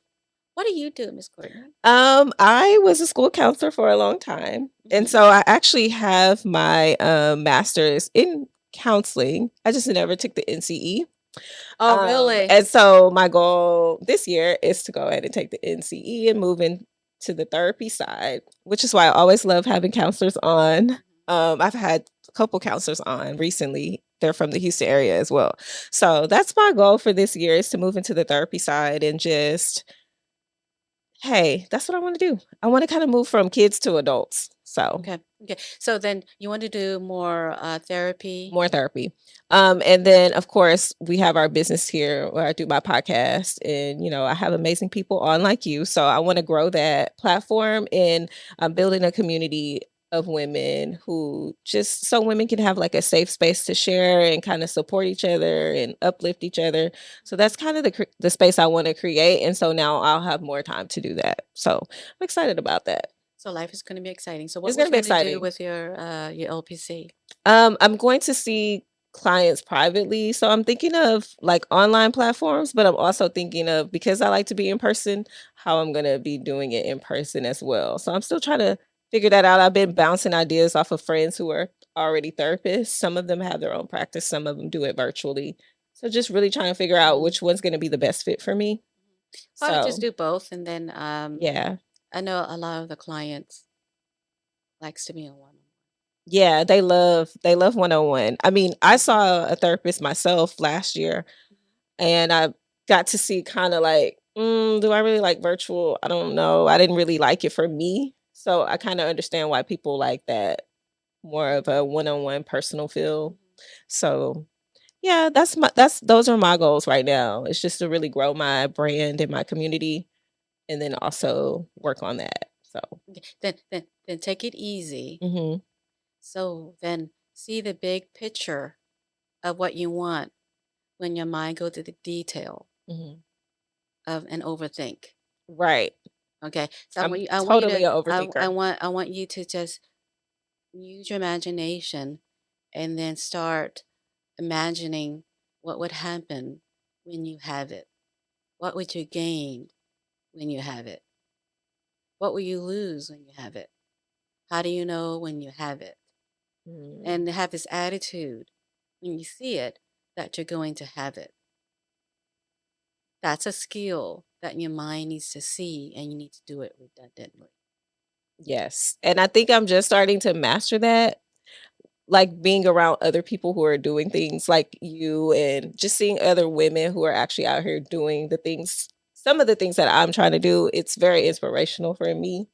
what do you do, Miss Courtney? I was a school counselor for a long time. And Mhm. so I actually have my master's in counseling. I just never took the NCE. Oh, really? And so my goal this year is to go ahead and take the NCE and move into the therapy side, which is why I always love having counselors on. I've had a couple counselors on recently. They're from the Houston area as well. So that's my goal for this year is to move into the therapy side and just, hey, that's what I want to do. I want to kind of move from kids to adults. So Okay. Okay. So then you want to do more therapy? more therapy. And then of course we have our business here where I do my podcast and I have amazing people on like you. So I want to grow that platform and I'm building a community of women who just so women can have like a safe space to share and kind of support each other and uplift each other. So that's kind of the space I want to create. And so now I'll have more time to do that. So I'm excited about that. So life is going to be exciting. So what It's would gonna you be want to do exciting. with your LPC? I'm going to see clients privately. So I'm thinking of like online platforms, but I'm also thinking of because I like to be in person, how I'm going to be doing it in person as well. So I'm still trying to figure that out. I've been bouncing ideas off of friends who are already therapists. Some of them have their own practice, some of them do it virtually. So just really trying to figure out Mhm. which one's going to be the best fit for me. Probably just So, do both, and then yeah. I know a lot of the clients likes to be on one. Yeah, they love one-on-one. I mean, I Mhm. saw a therapist myself last year and I got to see kind of like, do I really like virtual? I don't know. I didn't really like it for me. So I kind of understand why people like that more of a one-on-one personal feel. So yeah, that's those are my goals right now. It's just to really grow my brand and my community and then also work on that. So Okay. Then take it easy. mhm, So then see the big picture of what you want when your mind go to the detail mhm. of and overthink. Right. Okay. So I I'm want you I want you totally to a I overthinker. want I want you to just use your imagination and then start imagining what would happen when you have it. What would you gain when you have it? What will you lose when you have it? How do you know when you have it? Mm. And have this attitude when you see it that you're going to have it. That's a skill that your mind needs to see and you need to do it redundantly. Yes. And I think I'm just starting to master that, like being around other people who are doing things like you and just seeing other women who are actually out here doing the things, some of the things that I'm trying to do. It's very inspirational for me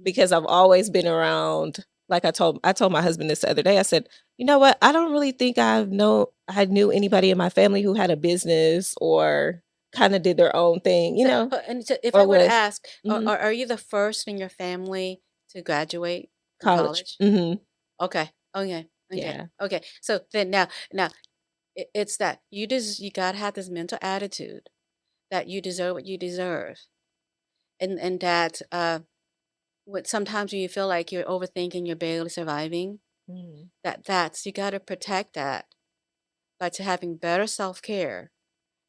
because I've always been around, like I told my husband this the other day. I said, "You know what? I don't really think I knew anybody in my family who had a business or kind of did their own thing, And so if I or were to was ask, mhm, are you the first in your family to graduate from college." college? Mhm. Okay. Okay. Okay. Yeah. Okay. So then now it's that you gotta have this mental attitude that you deserve what you deserve, and that what sometimes when you feel like you're overthinking, you're barely surviving. Mhm. That's you gotta protect that by to having better self care,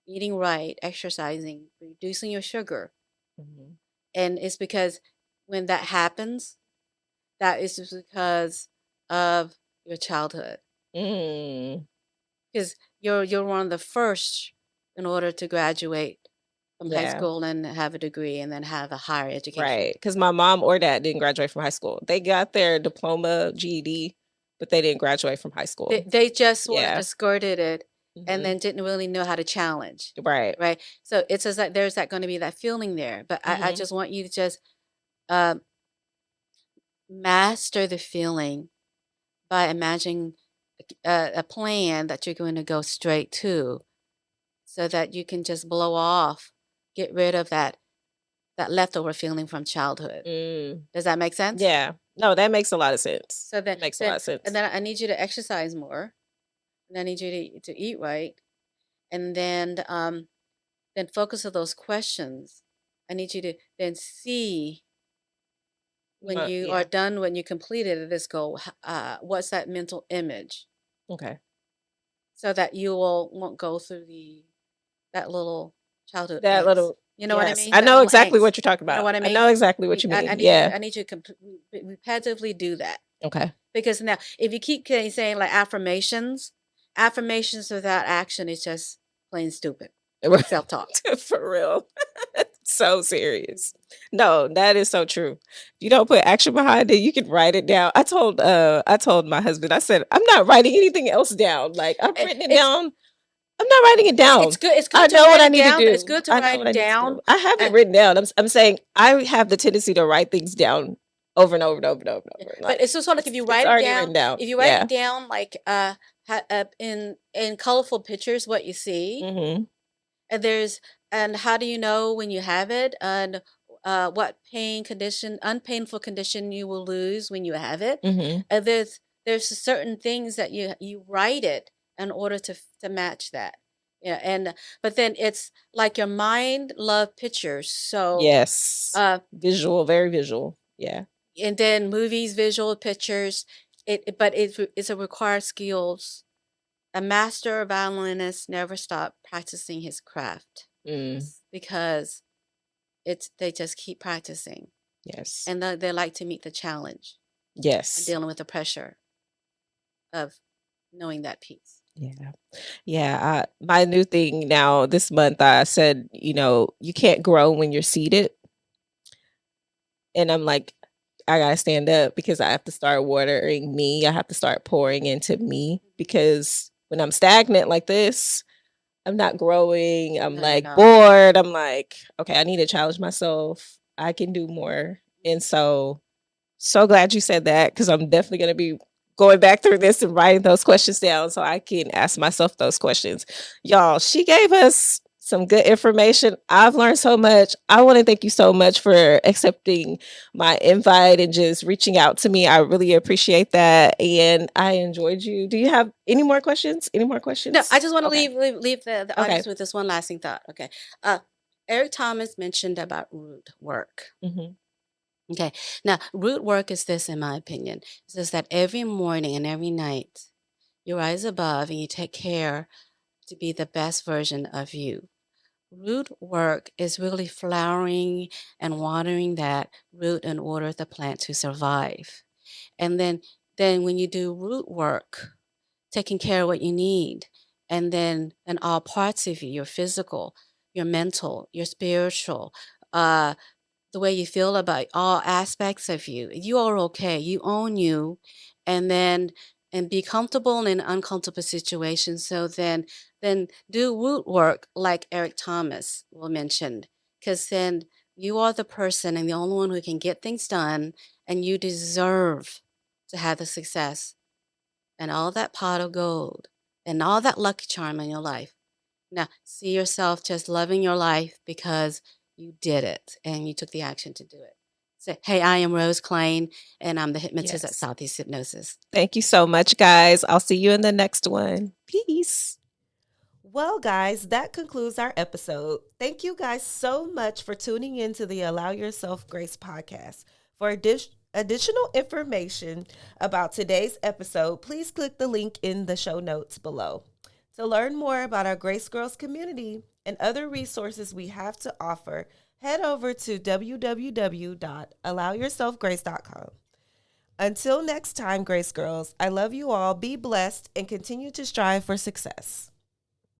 eating right, exercising, reducing your sugar, Mhm. and it's because when that happens, that is just because of your childhood. Mm. Because you're one of the first in order to graduate from high Yeah. school and have a degree and then have a higher education. Right, because my mom or dad didn't graduate from high school. They got their diploma, GED, but they didn't graduate from high school. They just sort of Yeah. just skirted it and Mhm. then didn't really know how to challenge, Right. right? So it's just like there's that going to be that feeling there. But I Mhm. just want you to just um, master the feeling by imagining a plan that you're going to go straight to so that you can just blow off, get rid of that leftover feeling from childhood. Mm. Does that make sense? Yeah. No, that makes a lot of sense. So That makes a then lot of and sense. then I need you to exercise more, and I need you to eat right, and then focus on those questions. I need you to then see when you are Yeah. done, when you completed this goal, what's that mental image, Okay. so that won't go through that little childhood That angst. little You know what I yes. mean? I That know little exactly angst. what you're talking You know about. what I I mean? know exactly what you I mean. need you. Yeah. I need you to repetitively do that. Okay. Because now, if you keep saying like affirmations without action is just plain stupid self talk. For real. So serious. No, that is so true. If you don't put action behind it, you can write it down. I told my husband, I said, I'm not writing anything else down. Like I've written it It's down. I'm not writing it down. it's good. It's I good to know what write I it need to down. It's do. good to I know write what it I need to down. do. I have it Uh, written down. I'm saying I have the tendency to write things down over and over and over and over and over. but Like it's just sort of like it's already written down. if you write Yeah. it down like in colorful pictures, what you see, Mhm. and and how do you know when you have it, and what unpainful condition you will lose when you have it. Mhm. There's certain things that you write it in order to match that. Yeah, and but then it's like your mind love pictures, so Yes. uh, Visual, very visual. Yeah. and then movies, visual pictures. It's a required skills. A master violinist never stopped practicing his craft Mm. because they just keep practicing, Yes. and they like to meet the challenge and Yes. dealing with the pressure of knowing that piece. Yeah. Yeah. My new thing now this month, I said, you can't grow when you're seated. And I'm like, I gotta stand up because I have to start watering me. I have to start pouring into me because when I'm stagnant like this, I'm not growing. I'm No, you're like not. bored. I'm like, okay, I need to challenge myself. I can do more. And so glad you said that because I'm definitely going to be going back through this and writing those questions down so I can ask myself those questions. Y'all, she gave us some good information. I've learned so much. I want to thank you so much for accepting my invite and just reaching out to me. I really appreciate that. And I enjoyed you. Do you have any more questions? Any more No, questions? I just want to Okay. leave the Okay. audience with this one lasting thought. Okay, uh, Eric Thomas mentioned about root work. Hmm. Okay, now root work is this, in my opinion, is that every morning and every night you rise above and you take care to be the best version of you. Root work is really flowering and watering that root in order for the plant to survive. And then when you do root work, taking care of what you need, and then in all parts of you, your physical, your mental, your spiritual, uh, the way you feel about all aspects of you. You are okay. You own you, and then and be comfortable in uncomfortable situations. So then do root work like Eric Thomas will mention, because then you are the person and the only one who can get things done, and you deserve to have the success and all that pot of gold and all that lucky charm in your life. Now, see yourself just loving your life because you did it and you took the action to do it. Say, hey, I am Rose Klein, and I'm the hypnotist at Yes. Southeast Hypnosis. Thank you so much, guys. I'll see you in the next one. Peace. Well, guys, that concludes our episode. Thank you guys so much for tuning in to the Allow Yourself Grace podcast. For additional information about today's episode, please click the link in the show notes below. To learn more about our Grace Girls community and other resources we have to offer, head over to www.allowyourselfgrace.com. Until next time, Grace Girls, I love you all. Be blessed and continue to strive for success.